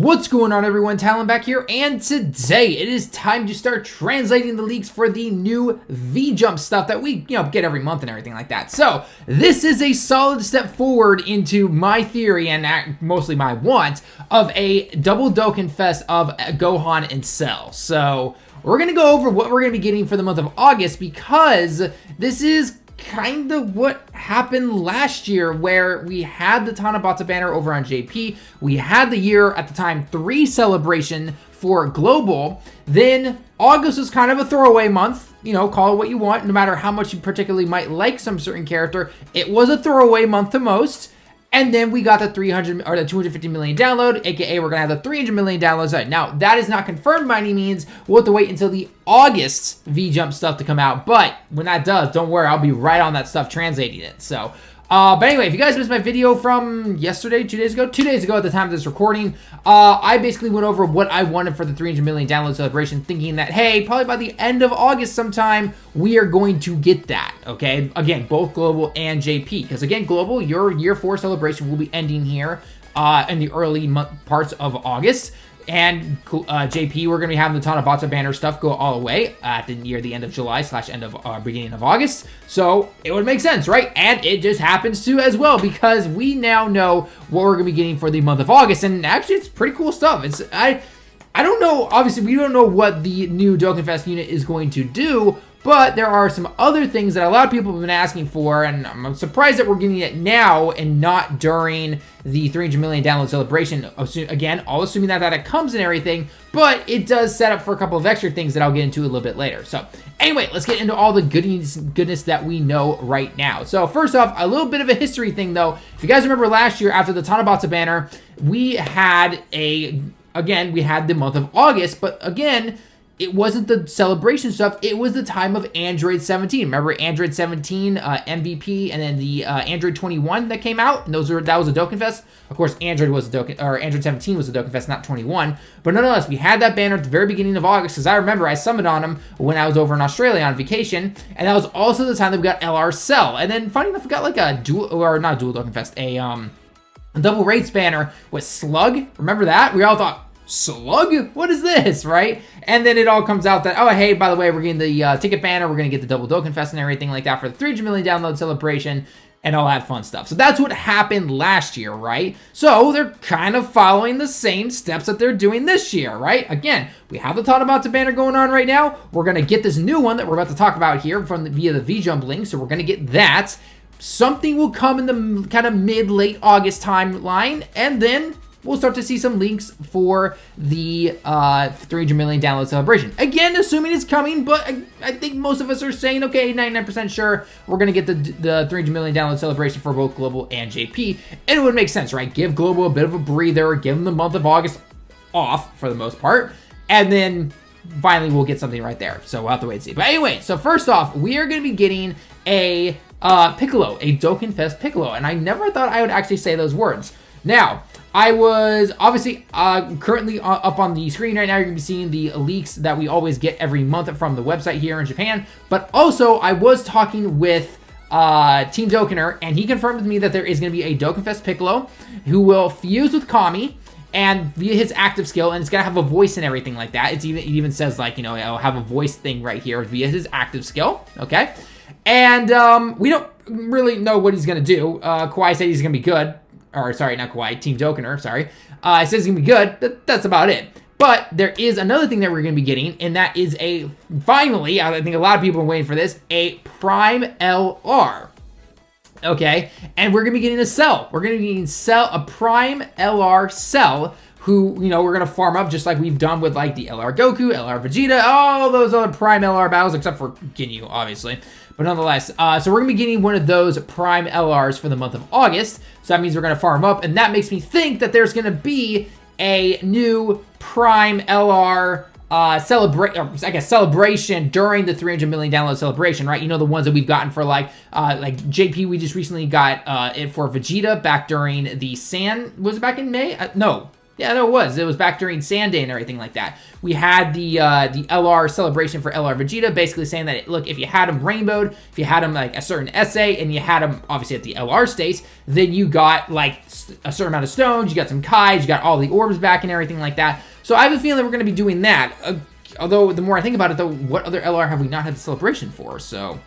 What's going on, everyone? Talon back here, and today it is time to start translating the leaks for the new V-Jump stuff that we, get every month and everything like that. So this is a solid step forward into my theory and mostly my want of a double Dokkan Fest of Gohan and Cell. So we're gonna go over what we're gonna be getting for the month of August, because this is kind of what happened last year, where we had the Tanabata banner over on JP. We had the year at the time 3 celebration for Global. Then August was kind of a throwaway month. Call it what you want. No matter how much you particularly might like some certain character, it was a throwaway month to most. And then we got the 300 or the 250 million download, aka we're gonna have the 300 million downloads. Now that is not confirmed by any means. We'll have to wait until the August V-Jump stuff to come out. But when that does, don't worry, I'll be right on that stuff translating it. So, but anyway, if you guys missed my video from yesterday, 2 days ago at the time of this recording, I basically went over what I wanted for the 300 million download celebration, thinking that, hey, probably by the end of August sometime, we are going to get that, okay? Again, both Global and JP, because again, Global, your year 4 celebration will be ending here in the early parts of August. And JP, we're going to be having the Tanabata banner stuff go all the way at near the end of July / end of beginning of August. So it would make sense, right? And it just happens to as well, because we now know what we're going to be getting for the month of August. And actually, it's pretty cool stuff. I don't know. Obviously, we don't know what the new Dokkan Fest unit is going to do, but there are some other things that a lot of people have been asking for, and I'm surprised that we're getting it now and not during the 300 million download celebration. Again, all assuming that it comes and everything, but it does set up for a couple of extra things that I'll get into a little bit later. So anyway, let's get into all the goodness that we know right now. So first off, a little bit of a history thing though. If you guys remember last year after the Tanabata banner, we had the month of August, but again, it wasn't the celebration stuff. It was the time of Android 17. Remember Android 17, MVP, and then the Android 21 that came out? And that was a Dokkan Fest. Of course, Android 17 was a Dokkan Fest, not 21. But nonetheless, we had that banner at the very beginning of August, because I remember I summoned on him when I was over in Australia on vacation. And that was also the time that we got LR Cell. And then, funny enough, we got like a not dual Dokkan Fest, a double rates banner with Slug. Remember that? We all thought, Slug? What is this, right? And then it all comes out that, oh, hey, by the way, we're getting the ticket banner, we're going to get the double Dokkan Fest and everything like that for the 300 million download celebration and all that fun stuff. So that's what happened last year, right? So they're kind of following the same steps that they're doing this year, right? Again, we have the Tanabata banner going on right now. We're going to get this new one that we're about to talk about here via the V-Jump link, so we're going to get that. Something will come in the kind of mid-late August timeline, and then we'll start to see some leaks for the 300 million download celebration. Again, assuming it's coming, but I think most of us are saying, okay, 99% sure we're going to get the 300 million download celebration for both Global and JP. And it would make sense, right? Give Global a bit of a breather, give them the month of August off for the most part, and then finally we'll get something right there. So we'll have to wait and see. But anyway, so first off, we are going to be getting a Piccolo, a Dokkan Fest Piccolo. And I never thought I would actually say those words. Now, I was obviously currently up on the screen right now. You're going to be seeing the leaks that we always get every month from the website here in Japan. But also, I was talking with Team Dokkaner, and he confirmed with me that there is going to be a Dokkan Fest Piccolo who will fuse with Kami and via his active skill, and it's going to have a voice and everything like that. It even says, like, it'll have a voice thing right here via his active skill, okay? And we don't really know what he's going to do. Kawhi said he's going to be good. Or sorry, not Kawhi, Team Dokkaner, sorry. It says it's going to be good. That's about it. But there is another thing that we're going to be getting, and that is finally, I think a lot of people are waiting for this, a Prime LR. Okay? And we're going to be getting a Cell. We're going to be getting a Prime LR Cell, who, we're going to farm up just like we've done with, like, the LR Goku, LR Vegeta, all those other Prime LR battles, except for Ginyu, obviously. But nonetheless, so we're going to be getting one of those Prime LRs for the month of August. So that means we're going to farm up. And that makes me think that there's going to be a new Prime LR celebration during the 300 million download celebration, right? The ones that we've gotten for like JP, we just recently got it for Vegeta back during the Sand, was it back in May? No. Yeah, no, it was. It was back during Sand Day and everything like that. We had the LR celebration for LR Vegeta, basically saying that, look, if you had him rainbowed, if you had him like a certain essay, and you had him obviously at the LR stage, then you got like a certain amount of stones, you got some Kais, you got all the orbs back and everything like that. So I have a feeling that we're going to be doing that. Although the more I think about it, though, what other LR have we not had the celebration for? So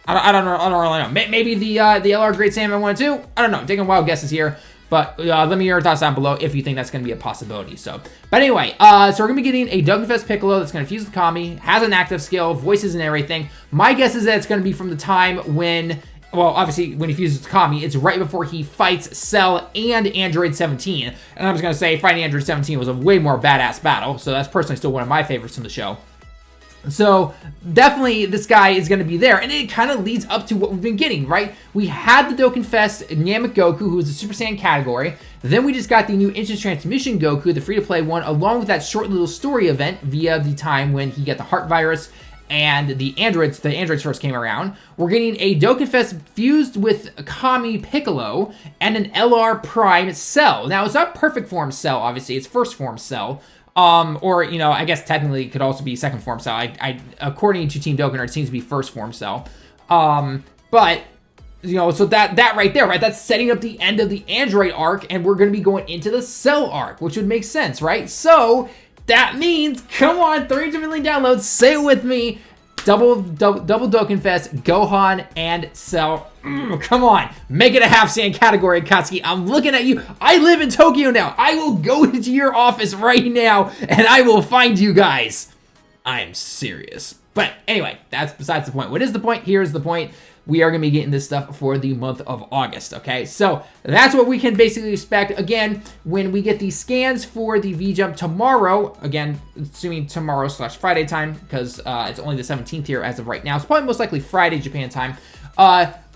I don't know. I don't really know. Maybe the LR Great Saiyaman 1 and 2. I don't know. Taking wild guesses here. But let me hear your thoughts down below if you think that's going to be a possibility. So, but anyway, so we're going to be getting a Dokkan Fest Piccolo that's going to fuse with Kami, has an active skill, voices and everything. My guess is that it's going to be from the time when, well, obviously when he fuses with Kami, it's right before he fights Cell and Android 17. And I was going to say fighting Android 17 was a way more badass battle. So that's personally still one of my favorites from the show. So definitely this guy is going to be there, and it kind of leads up to what we've been getting, right? We had the Dokkan Fest Namek Goku, who was the Super Saiyan category. Then we just got the new Instant Transmission Goku, the free-to-play one, along with that short little story event via the time when he got the heart virus and the androids first came around. We're getting a Dokkan Fest fused with Kami Piccolo and an LR Prime Cell. Now, it's not perfect form Cell, obviously. It's first form Cell. Or, you know, I guess technically it could also be second form Cell. According to Team Dokkan, it seems to be first form Cell. But, you know, so that right there, right, that's setting up the end of the Android arc, and we're going to be going into the Cell arc, which would make sense, right? So, that means, come on, 300 million downloads, say it with me, double Dokkan Fest, Gohan, and Cell. Come on, make it a half Saiyan category, Katsuki. I'm looking at you. I live in Tokyo now. I will go into your office right now, and I will find you guys. I'm serious. But anyway, that's besides the point. What is the point? Here's the point. We are going to be getting this stuff for the month of August, okay? So that's what we can basically expect. Again, when we get the scans for the V-Jump tomorrow, again, assuming tomorrow/Friday time, because it's only the 17th here as of right now. It's probably most likely Friday Japan time.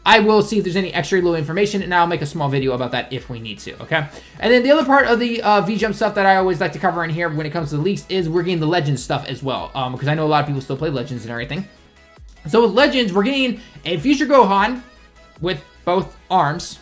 I will see if there's any extra little information, and I'll make a small video about that if we need to, okay? And then the other part of the V-Jump stuff that I always like to cover in here when it comes to the leaks is we're getting the Legends stuff as well, because I know a lot of people still play Legends and everything. So with Legends, we're getting a Future Gohan with both arms.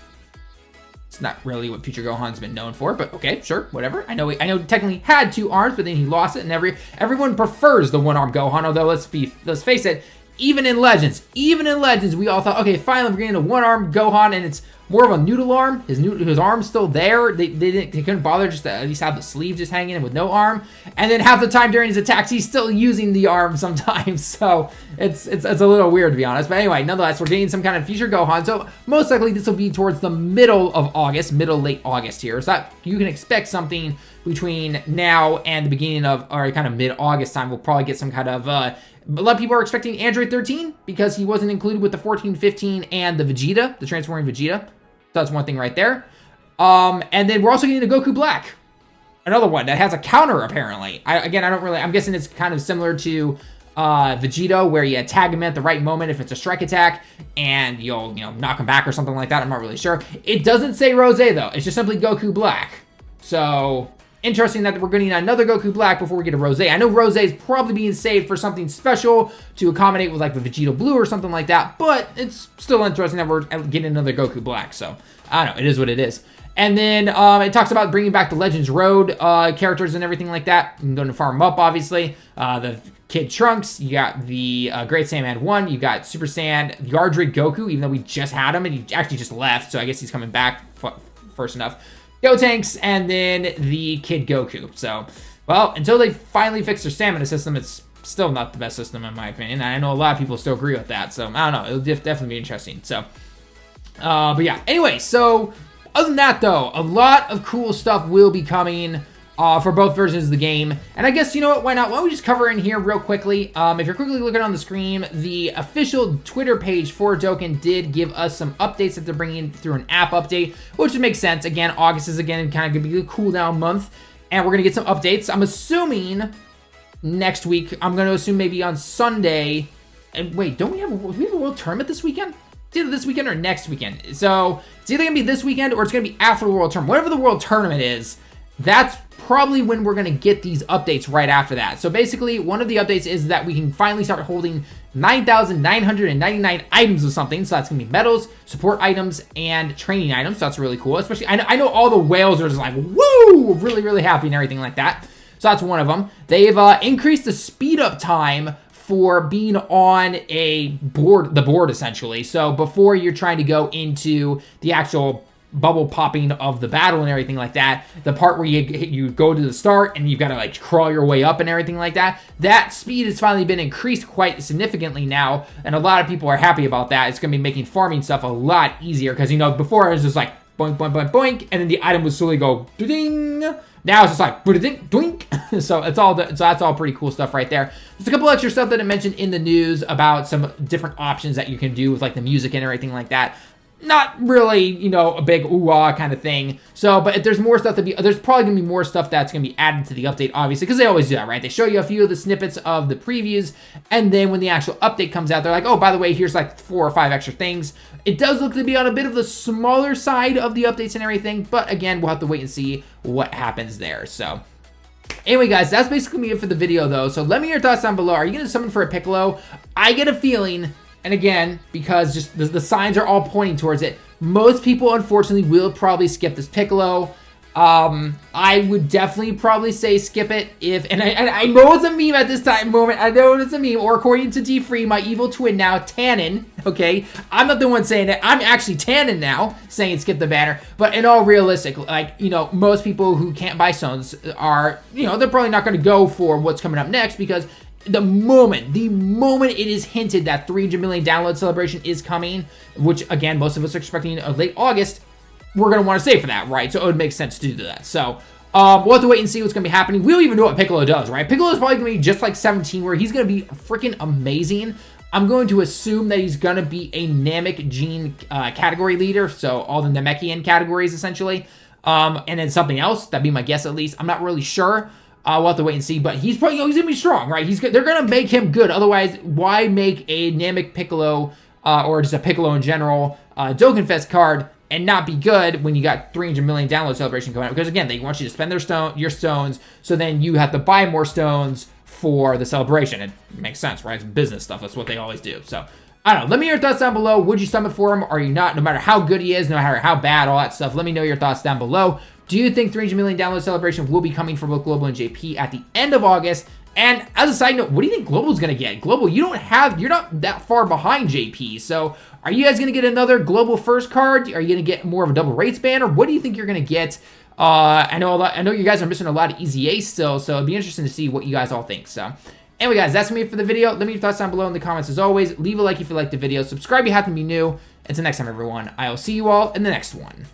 It's not really what Future Gohan's been known for, but okay, sure, whatever. I know technically had 2 arms, but then he lost it, and everyone prefers the 1-arm Gohan, although let's face it, even in Legends, we all thought, okay, finally we're getting a 1-arm Gohan, and it's more of a noodle arm. His arm's still there. They couldn't bother just to at least have the sleeve just hanging in with no arm. And then half the time during his attacks, he's still using the arm sometimes. So it's a little weird, to be honest. But anyway, nonetheless, we're getting some kind of Future Gohan. So most likely this will be towards the middle of August, late August here. So that you can expect something between now and the beginning of, or kind of mid-August time. We'll probably get some kind of, a lot of people are expecting Android 13 because he wasn't included with the 14, 15, and the Vegeta, the Transforming Vegeta. So that's one thing right there. And then we're also getting a Goku Black. Another one that has a counter, apparently. I'm guessing it's kind of similar to Vegeta, where you tag him at the right moment if it's a strike attack, and you'll, knock him back or something like that. I'm not really sure. It doesn't say Rose, though. It's just simply Goku Black. So interesting that we're getting another Goku Black before we get a Rose. I know Rose is probably being saved for something special to accommodate with like the Vegeta Blue or something like that, but it's still interesting that we're getting another Goku Black. So I don't know, it is what it is. And then it talks about bringing back the Legends Road characters and everything like that. You can go to farm them up, obviously. The Kid Trunks, you got the Great Saiyaman 1, you got Super Saiyan Yardred Goku, even though we just had him and he actually just left, so I guess he's coming back first enough. Gotenks, and then the Kid Goku. So, well, until they finally fix their stamina system, it's still not the best system in my opinion. I know a lot of people still agree with that, so I don't know. It'll definitely be interesting. So, but yeah. Anyway, so other than that, though, a lot of cool stuff will be coming for both versions of the game. And I guess, you know what, why not? Why don't we just cover in here real quickly? If you're quickly looking on the screen, the official Twitter page for Dokkan did give us some updates that they're bringing through an app update, which would make sense. Again, August is again kind of going to be a cool down month, and we're going to get some updates. I'm assuming next week. I'm going to assume maybe on Sunday. And wait, do we have a World Tournament this weekend? It's either this weekend or next weekend. So it's either going to be this weekend or it's going to be after the World Tournament. Whatever the World Tournament is, that's probably when we're going to get these updates right after that. So basically, one of the updates is that we can finally start holding 9,999 items of something. So that's going to be medals, support items, and training items. So that's really cool. Especially, I know all the whales are just like, woo, really, really happy and everything like that. So that's one of them. They've increased the speed up time for being on the board essentially. So before you're trying to go into the actual bubble popping of the battle and everything like that, the part where you go to the start and you've got to like crawl your way up and everything like that, that speed has finally been increased quite significantly now, and a lot of people are happy about that. It's going to be making farming stuff a lot easier, because, you know, before it was just like boink, boink, boink, boink, and then the item would slowly go ding. Now it's just like doink. So that's all pretty cool stuff right there. There's a couple extra stuff that I mentioned in the news about some different options that you can do with like the music and everything like that. Not really, you know, a big ooh-ah kind of thing. So, but there's more stuff there's probably going to be more stuff that's going to be added to the update, obviously, because they always do that, right? They show you a few of the snippets of the previews, and then when the actual update comes out, they're like, oh, by the way, here's like 4 or 5 extra things. It does look to be on a bit of the smaller side of the updates and everything, but again, we'll have to wait and see what happens there. So, anyway, guys, that's basically it for the video, though. So let me know your thoughts down below. Are you going to summon for a Piccolo? I get a feeling, and again, because just the signs are all pointing towards it, most people, unfortunately, will probably skip this Piccolo. I would definitely probably say skip it and I know it's a meme at this moment. I know it's a meme, or according to D-Free, my evil twin now, Tannen, okay? I'm not the one saying it. I'm actually Tannen now, saying skip the banner. But in all realistic, like, you know, most people who can't buy stones are, you know, they're probably not going to go for what's coming up next, because the moment it is hinted that 300 million download celebration is coming, which again, most of us are expecting late August, we're going to want to save for that, right? So it would make sense to do that. So we'll have to wait and see what's going to be happening. We don't even know what Piccolo does, right? Piccolo is probably going to be just like 17, where he's going to be freaking amazing. I'm going to assume that he's going to be a Namek gene category leader, so all the Namekian categories essentially, and then something else. That'd be my guess, at least. I'm not really sure. We'll have to wait and see, but he's probably, you know, he's gonna be strong, right? They're gonna make him good. Otherwise, why make a Namek Piccolo or just a Piccolo in general Dokkan Fest card and not be good when you got 300 million download celebration coming out? Because again, they want you to spend your stones, so then you have to buy more stones for the celebration. It makes sense, right? It's business stuff. That's what they always do. So I don't know. Let me know your thoughts down below. Would you summon for him? Or are you not? No matter how good he is, no matter how bad, all that stuff. Let me know your thoughts down below. Do you think 300 million download celebration will be coming for both Global and JP at the end of August? And as a side note, what do you think Global's going to get? Global, you're not that far behind JP. So are you guys going to get another Global first card? Are you going to get more of a double rates banner? What do you think you're going to get? I know you guys are missing a lot of Easy Ace still, so it'd be interesting to see what you guys all think. So anyway, guys, that's me for the video. Let me know your thoughts down below in the comments. As always, leave a like if you liked the video. Subscribe if you happen to be new. Until next time, everyone, I'll see you all in the next one.